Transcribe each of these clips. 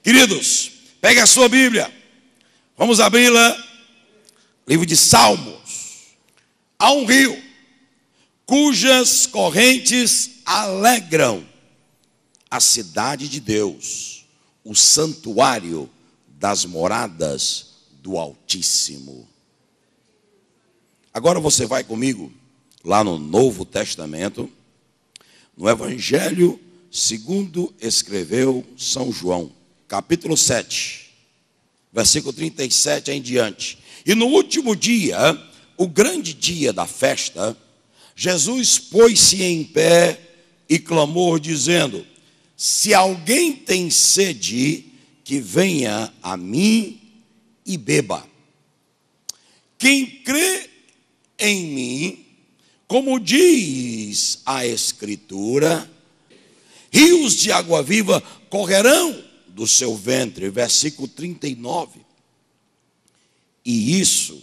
Queridos, pegue a sua Bíblia, vamos abri-la, livro de Salmos. Há um rio cujas correntes alegram a cidade de Deus, o santuário das moradas do Altíssimo. Agora você vai comigo lá no Novo Testamento, no Evangelho segundo escreveu São João, capítulo 7, versículo 37 em diante. E no último dia, o grande dia da festa, Jesus pôs-se em pé e clamou, dizendo: se alguém tem sede, que venha a mim e beba. Quem crê em mim, como diz a Escritura, rios de água viva correrão do seu ventre. Versículo 39. E isso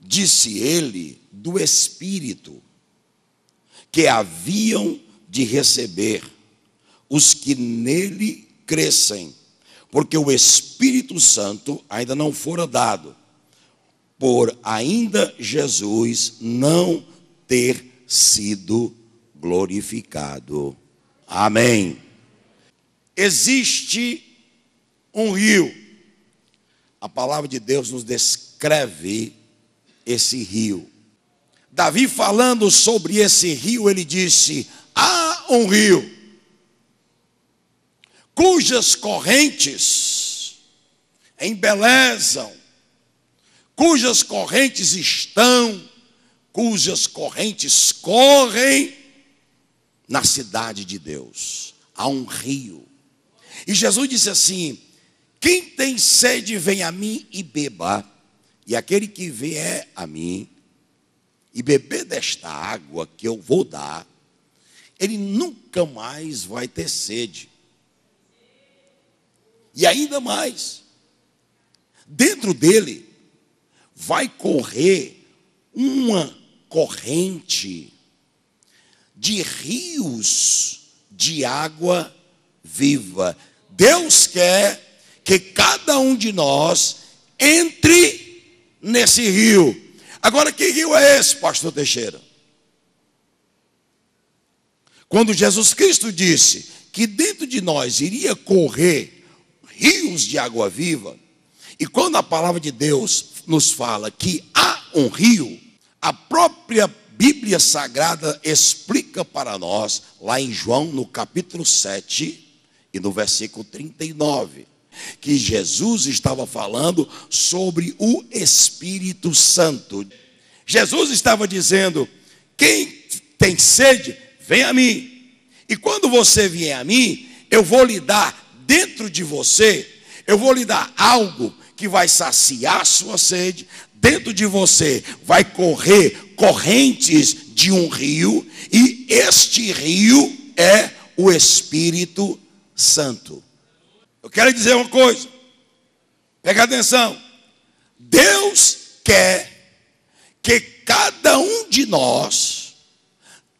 disse ele do Espírito que haviam de receber os que nele crescem, porque o Espírito Santo ainda não fora dado, por ainda Jesus não ter sido glorificado. Amém. Existe um rio. A palavra de Deus nos descreve esse rio. Davi, falando sobre esse rio, ele disse: há um rio cujas correntes embelezam, cujas correntes cujas correntes correm na cidade de Deus. Há um rio. E Jesus disse assim: quem tem sede, vem a mim e beba. E aquele que vier a mim e beber desta água que eu vou dar, ele nunca mais vai ter sede. E ainda mais, dentro dele vai correr uma corrente de rios de água viva. Deus quer que cada um de nós entre nesse rio. Agora, que rio é esse, pastor Teixeira? Quando Jesus Cristo disse que dentro de nós iria correr rios de água viva, e quando a palavra de Deus nos fala que há um rio, a própria Bíblia Sagrada explica para nós, lá em João, no capítulo 7, e no versículo 39, que Jesus estava falando sobre o Espírito Santo. Jesus estava dizendo: quem tem sede, vem a mim. E quando você vier a mim, eu vou lhe dar dentro de você, eu vou lhe dar algo que vai saciar a sua sede. Dentro de você vai correr correntes de um rio, e este rio é o Espírito Santo. Eu quero dizer uma coisa, pega atenção. Deus quer que cada um de nós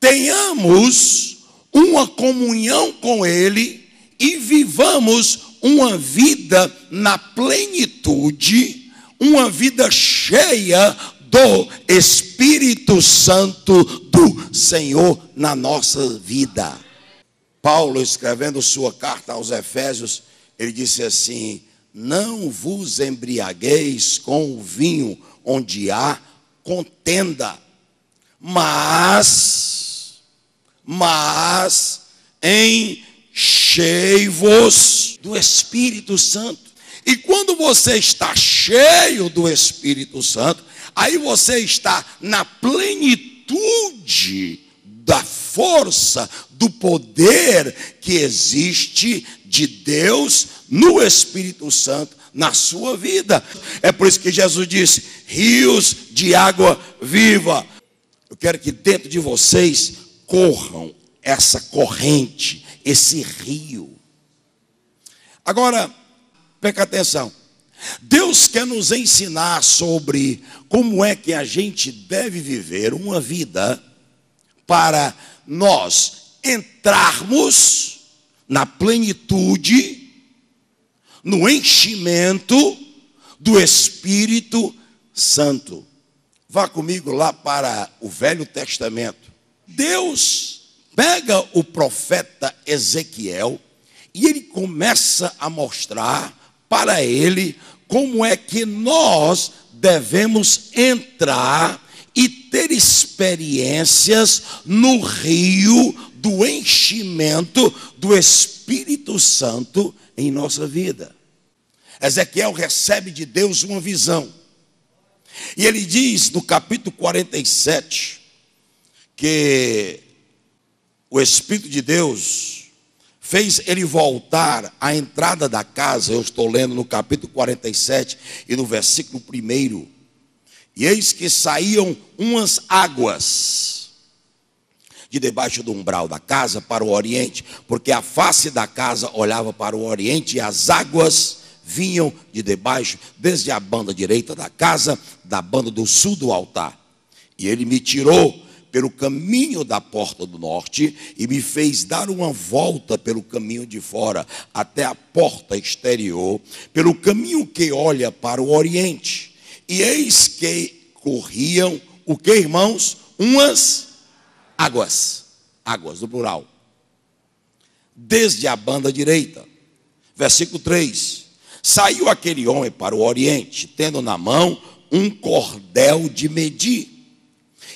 tenhamos uma comunhão com Ele e vivamos uma vida na plenitude, uma vida cheia do Espírito Santo do Senhor na nossa vida. Paulo, escrevendo sua carta aos Efésios, ele disse assim: não vos embriagueis com o vinho onde há contenda, mas enchei-vos do Espírito Santo. E quando você está cheio do Espírito Santo, aí você está na plenitude da força, do poder que existe de Deus no Espírito Santo na sua vida. É por isso que Jesus disse: rios de água viva. Eu quero que dentro de vocês corram essa corrente, esse rio. Agora, preste atenção. Deus quer nos ensinar sobre como é que a gente deve viver uma vida para nós entrarmos na plenitude, no enchimento do Espírito Santo. Vá comigo lá para o Velho Testamento. Deus pega o profeta Ezequiel e ele começa a mostrar para ele como é que nós devemos entrar e ter experiências no rio do enchimento do Espírito Santo em nossa vida. Ezequiel recebe de Deus uma visão. E ele diz no capítulo 47 que o Espírito de Deus fez ele voltar à entrada da casa. Eu estou lendo no capítulo 47 e no versículo 1. E eis que saíam umas águas de debaixo do umbral da casa para o oriente, porque a face da casa olhava para o oriente, e as águas vinham de debaixo, desde a banda direita da casa, da banda do sul do altar. E ele me tirou pelo caminho da porta do norte e me fez dar uma volta pelo caminho de fora, até a porta exterior, pelo caminho que olha para o oriente. E eis que corriam, o que, irmãos? Umas águas no plural, desde a banda direita. Versículo 3. Saiu aquele homem para o oriente, tendo na mão um cordel de medir,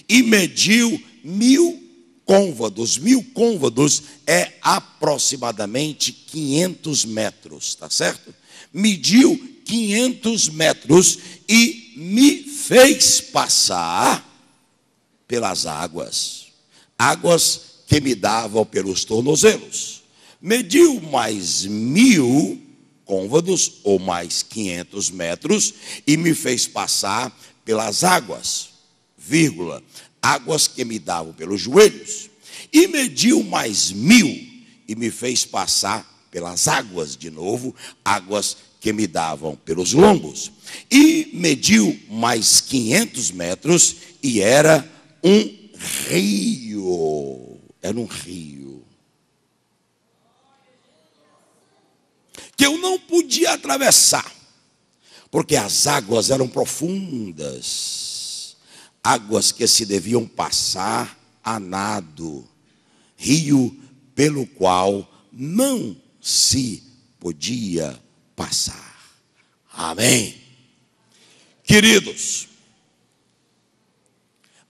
e mediu 1000 côvados. 1000 côvados é aproximadamente 500 metros, tá certo? Mediu 500 metros e me fez passar pelas águas que me davam pelos tornozelos. Mediu mais 1000 côvados, ou mais 500 metros, e me fez passar pelas águas, águas que me davam pelos joelhos. E mediu mais 1000 e me fez passar pelas águas de novo, águas que me davam pelos lombos. E mediu mais 500 metros e era um rio. Era um rio que eu não podia atravessar, porque as águas eram profundas, águas que se deviam passar a nado, rio pelo qual não se podia passar. Amém? Queridos,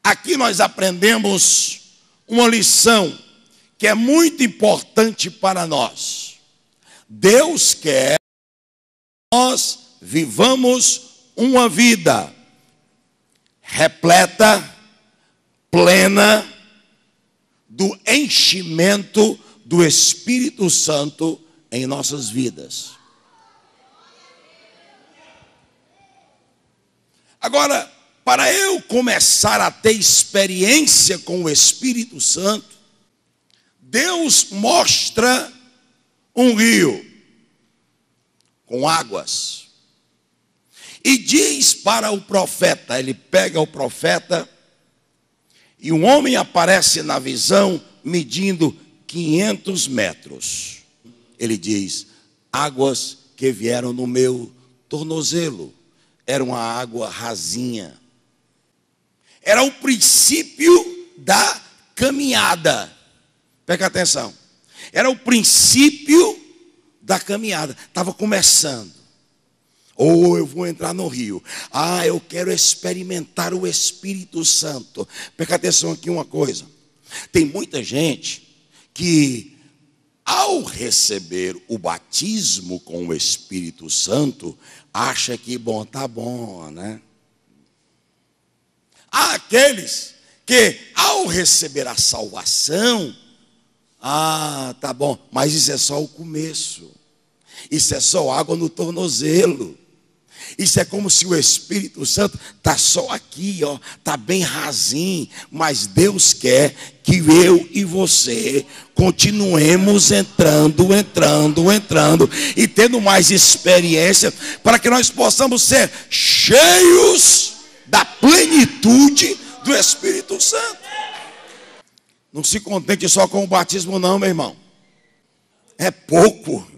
aqui nós aprendemos uma lição que é muito importante para nós. Deus quer que nós vivamos uma vida repleta, plena do enchimento do Espírito Santo em nossas vidas. Agora, para eu começar a ter experiência com o Espírito Santo, Deus mostra um rio com águas e diz para o profeta, ele pega o profeta e um homem aparece na visão medindo 500 metros. Ele diz: águas que vieram no meu tornozelo. Era uma água rasinha. Era o princípio da caminhada. Presta atenção. Era o princípio da caminhada. Estava começando. Ou eu vou entrar no rio. Eu quero experimentar o Espírito Santo. Presta atenção aqui uma coisa. Tem muita gente que, ao receber o batismo com o Espírito Santo, acha que tá bom, né? Há aqueles que, ao receber a salvação, tá bom, mas isso é só o começo. Isso é só água no tornozelo. Isso é como se o Espírito Santo está só aqui, está bem rasinho. Mas Deus quer que eu e você continuemos entrando e tendo mais experiência, para que nós possamos ser cheios da plenitude do Espírito Santo. Não se contente só com o batismo não, meu irmão. É pouco.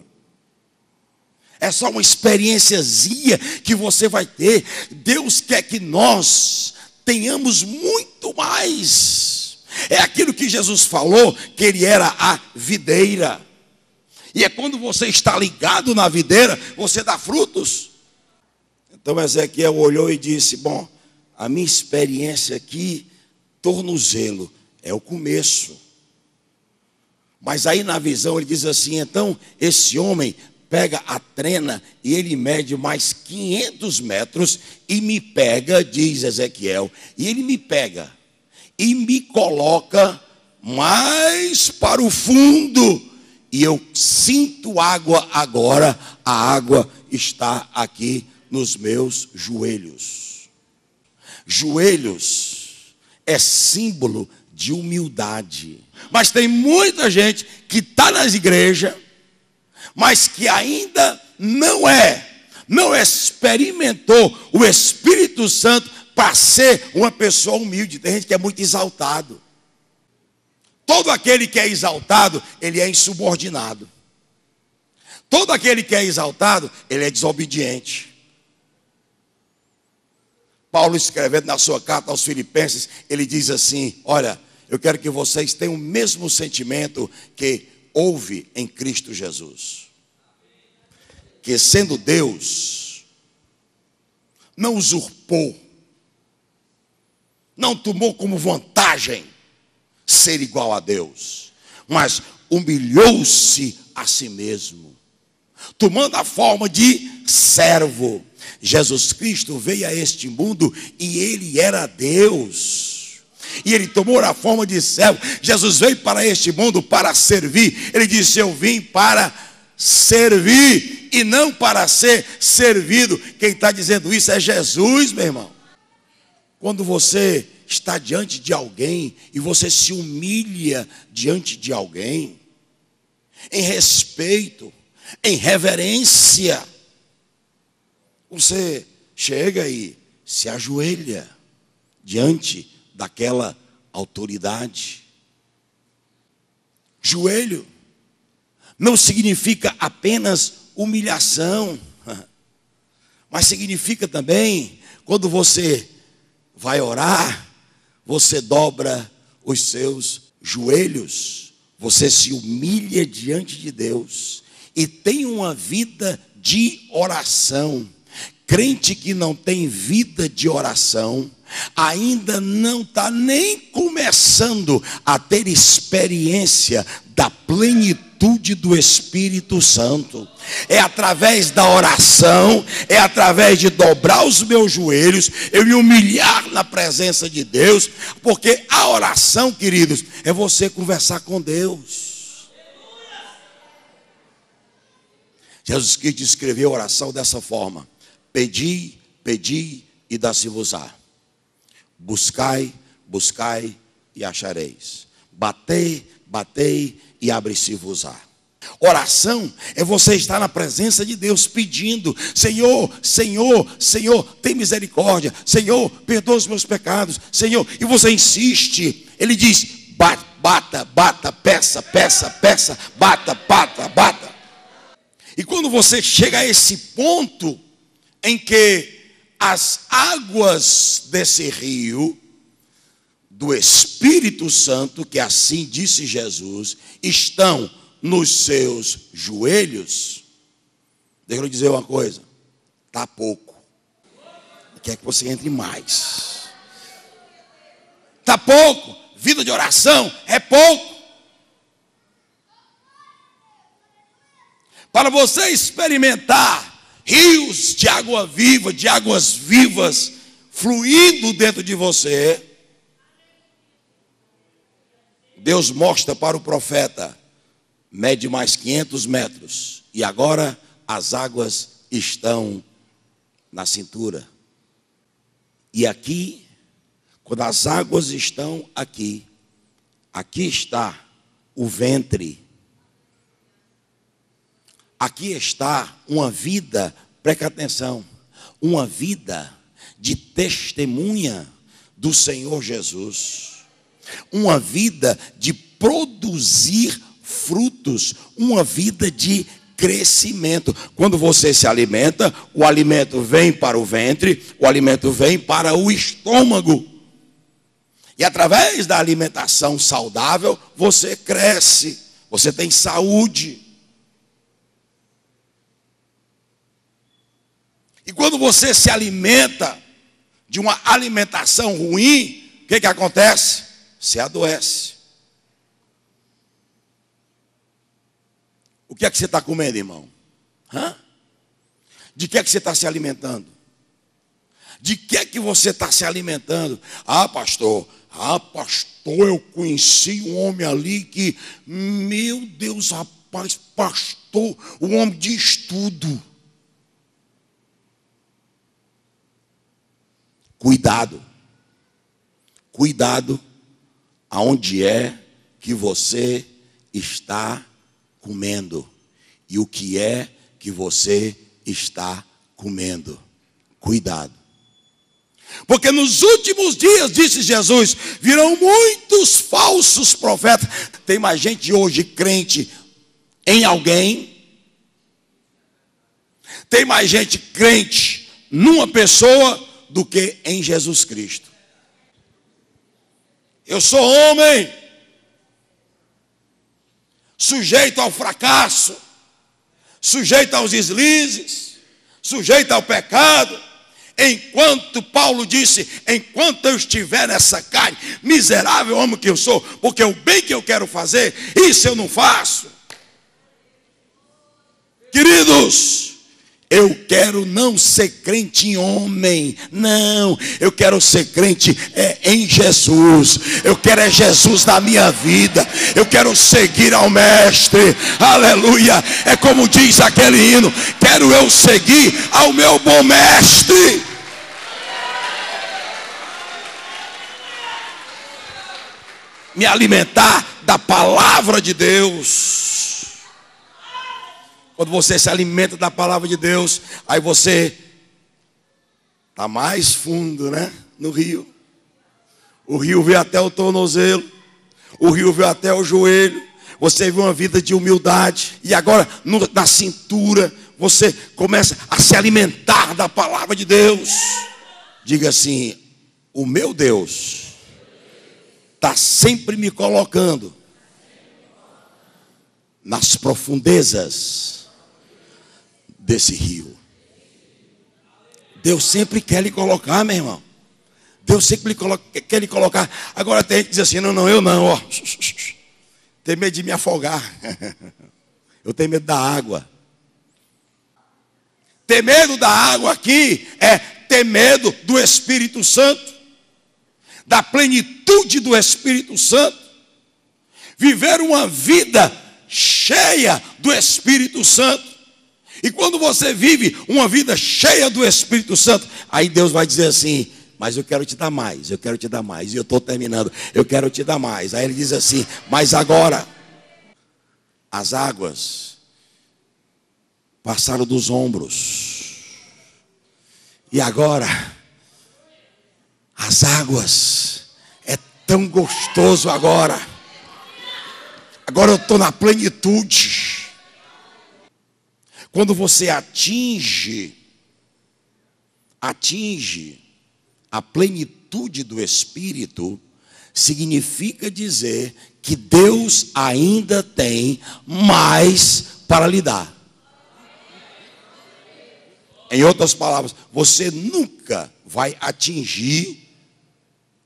É só uma experiênciazinha que você vai ter. Deus quer que nós tenhamos muito mais. É aquilo que Jesus falou, que ele era a videira. E é quando você está ligado na videira, você dá frutos. Então Ezequiel olhou e disse: bom, a minha experiência aqui, tornozelo, é o começo. Mas aí na visão ele diz assim: então esse homem pega a trena e ele mede mais 500 metros e me pega, diz Ezequiel, e ele me pega e me coloca mais para o fundo, e eu sinto água agora, a água está aqui nos meus joelhos. Joelhos é símbolo de humildade. Mas tem muita gente que está nas igrejas, mas que ainda não experimentou o Espírito Santo para ser uma pessoa humilde. Tem gente que é muito exaltado. Todo aquele que é exaltado, ele é insubordinado. Todo aquele que é exaltado, ele é desobediente. Paulo, escrevendo na sua carta aos Filipenses, ele diz assim: olha, eu quero que vocês tenham o mesmo sentimento que houve em Cristo Jesus. Que sendo Deus, não usurpou, não tomou como vantagem ser igual a Deus, mas humilhou-se a si mesmo, tomando a forma de servo. Jesus Cristo veio a este mundo e ele era Deus, e ele tomou a forma de servo. Jesus veio para este mundo para servir. Ele disse: eu vim para servir e não para ser servido. Quem está dizendo isso é Jesus, meu irmão. Quando você está diante de alguém e você se humilha diante de alguém, em respeito, em reverência, você chega e se ajoelha diante daquela autoridade. Joelho não significa apenas humilhação, mas significa também, quando você vai orar, você dobra os seus joelhos, você se humilha diante de Deus e tem uma vida de oração. Crente que não tem vida de oração, ainda não está nem começando a ter experiência da plenitude do Espírito Santo. É através da oração, é através de dobrar os meus joelhos, eu me humilhar na presença de Deus, porque a oração, queridos, é você conversar com Deus. Jesus Cristo escreveu a oração dessa forma: pedi, pedi e dá-se-vos-á. Buscai, buscai e achareis. Batei, batei e abre-se-vos-á. Oração é você estar na presença de Deus pedindo: Senhor, Senhor, Senhor, tem misericórdia. Senhor, perdoa os meus pecados. Senhor, e você insiste. Ele diz: bata, bata, peça, peça, peça, bata, bata, bata. E quando você chega a esse ponto em que as águas desse rio do Espírito Santo, que assim disse Jesus, estão nos seus joelhos, deixa eu lhe dizer uma coisa: está pouco. Quer que você entre mais. Está pouco. Vida de oração é pouco. Para você experimentar rios de água viva, de águas vivas, fluindo dentro de você, Deus mostra para o profeta: mede mais 500 metros, e agora as águas estão na cintura. E aqui, quando as águas estão aqui, aqui está o ventre. Aqui está uma vida, preste atenção, uma vida de testemunha do Senhor Jesus. Uma vida de produzir frutos, uma vida de crescimento. Quando você se alimenta, o alimento vem para o ventre, o alimento vem para o estômago. E através da alimentação saudável, você cresce, você tem saúde. E quando você se alimenta de uma alimentação ruim, o que acontece? Você adoece. O que é que você está comendo, irmão? De que é que você está se alimentando? De que é que você está se alimentando? Pastor, eu conheci um homem ali que, meu Deus, rapaz, pastor, um homem de estudo. Cuidado aonde é que você está comendo e o que é que você está comendo. Cuidado. Porque nos últimos dias, disse Jesus, virão muitos falsos profetas. Tem mais gente hoje crente em alguém. Tem mais gente crente numa pessoa do que em Jesus Cristo. Eu sou homem, sujeito ao fracasso, sujeito aos deslizes, sujeito ao pecado. Enquanto Paulo disse, enquanto eu estiver nessa carne, miserável homem que eu sou, porque o bem que eu quero fazer, isso eu não faço. Queridos, eu quero não ser crente em homem, não, eu quero ser crente em Jesus. Eu quero Jesus na minha vida, eu quero seguir ao mestre, aleluia. É como diz aquele hino, quero eu seguir ao meu bom mestre. Me alimentar da palavra de Deus. Quando você se alimenta da palavra de Deus, aí você está mais fundo, né? No rio. O rio veio até o tornozelo. O rio veio até o joelho. Você vive uma vida de humildade. E agora, na cintura, você começa a se alimentar da palavra de Deus. Diga assim, o meu Deus está sempre me colocando nas profundezas desse rio. Deus sempre quer lhe colocar, meu irmão. Deus sempre quer lhe colocar. Agora tem gente que diz assim, não, eu não, ó. Tem medo de me afogar. Eu tenho medo da água. Ter medo da água aqui é ter medo do Espírito Santo, da plenitude do Espírito Santo. Viver uma vida cheia do Espírito Santo. E quando você vive uma vida cheia do Espírito Santo, aí Deus vai dizer assim, mas eu quero te dar mais, eu quero te dar mais. E eu estou terminando, eu quero te dar mais. Aí ele diz assim, mas agora, as águas passaram dos ombros. E agora, as águas, é tão gostoso agora. Agora eu estou na plenitude. Quando você atinge a plenitude do Espírito, significa dizer que Deus ainda tem mais para lhe dar. Em outras palavras, você nunca vai atingir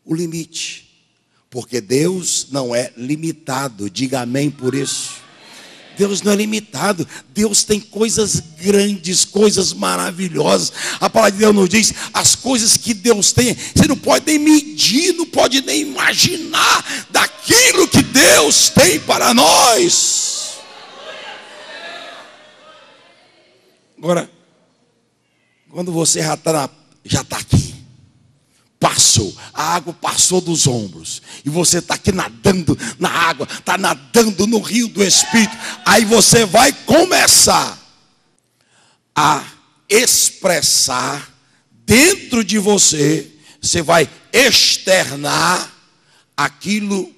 o limite, porque Deus não é limitado. Diga amém por isso. Deus não é limitado. Deus tem coisas grandes, coisas maravilhosas. A palavra de Deus nos diz, as coisas que Deus tem, você não pode nem medir, não pode nem imaginar daquilo que Deus tem para nós. Agora, quando você já está aqui, a água passou dos ombros, e você está aqui nadando na água, está nadando no rio do Espírito, aí você vai começar a expressar dentro de você, você vai externar aquilo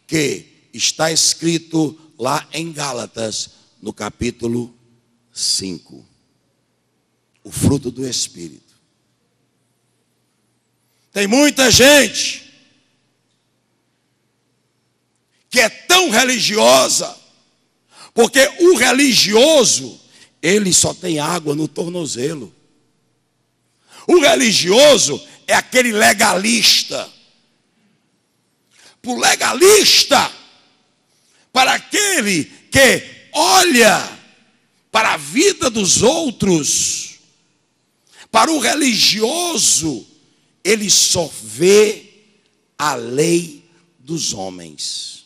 que está escrito lá em Gálatas, no capítulo 5. O fruto do Espírito. Tem muita gente que é tão religiosa, porque o religioso, ele só tem água no tornozelo. O religioso é aquele legalista. Para o legalista, para aquele que olha para a vida dos outros, para o religioso, ele só vê a lei dos homens.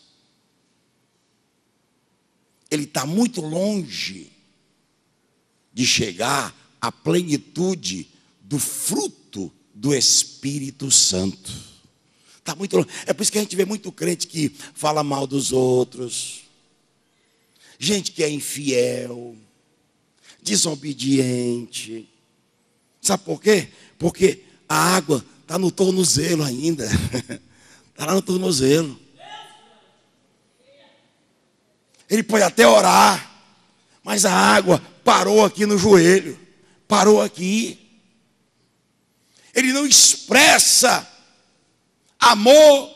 Ele está muito longe de chegar à plenitude do fruto do Espírito Santo. Está muito longe. É por isso que a gente vê muito crente que fala mal dos outros, gente que é infiel, desobediente. Sabe por quê? Porque a água está no tornozelo ainda. Está lá no tornozelo. Ele pode até orar, mas a água parou aqui no joelho, parou aqui. Ele não expressa amor,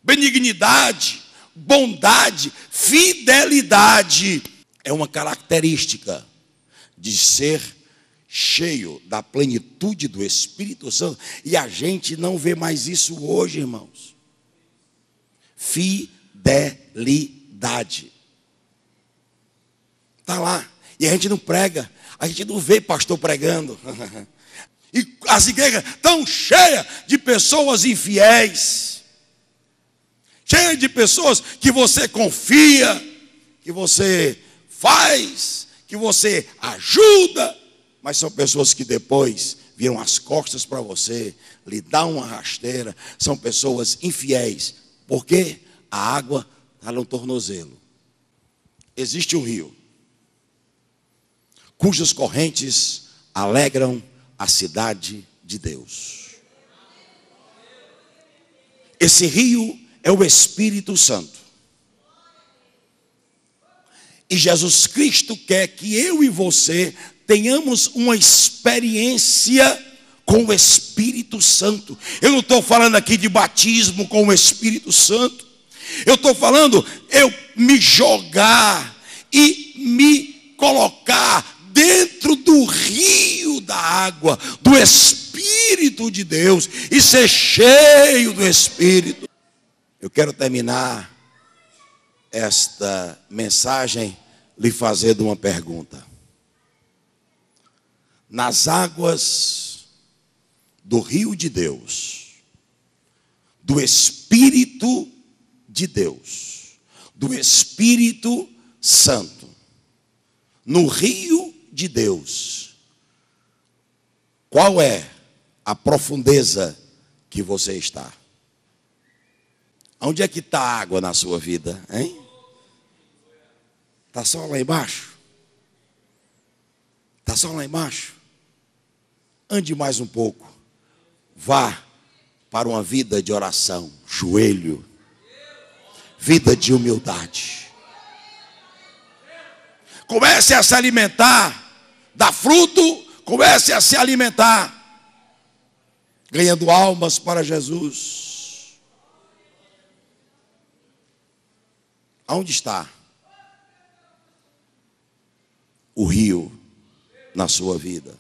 benignidade, bondade, fidelidade. É uma característica de ser cheio da plenitude do Espírito Santo. E a gente não vê mais isso hoje, irmãos. Fidelidade. Está lá. E a gente não prega. A gente não vê pastor pregando. E as igrejas estão cheias de pessoas infiéis. Cheias de pessoas que você confia, que você faz, que você ajuda. Mas são pessoas que depois viram as costas para você, lhe dão uma rasteira. São pessoas infiéis. Porque a água está no tornozelo. Existe um rio cujas correntes alegram a cidade de Deus. Esse rio é o Espírito Santo. E Jesus Cristo quer que eu e você tenhamos uma experiência com o Espírito Santo. Eu não estou falando aqui de batismo com o Espírito Santo. Eu estou falando eu me jogar e me colocar dentro do rio da água, do Espírito de Deus, e ser cheio do Espírito. Eu quero terminar esta mensagem lhe fazendo uma pergunta. Nas águas do rio de Deus, do Espírito de Deus, do Espírito Santo, no rio de Deus, qual é a profundeza que você está? Onde é que está a água na sua vida, hein? Está só lá embaixo? Está só lá embaixo? Ande mais um pouco. Vá para uma vida de oração, joelho, vida de humildade. Comece a se alimentar, dá fruto, comece a se alimentar, ganhando almas para Jesus. Aonde está o rio na sua vida?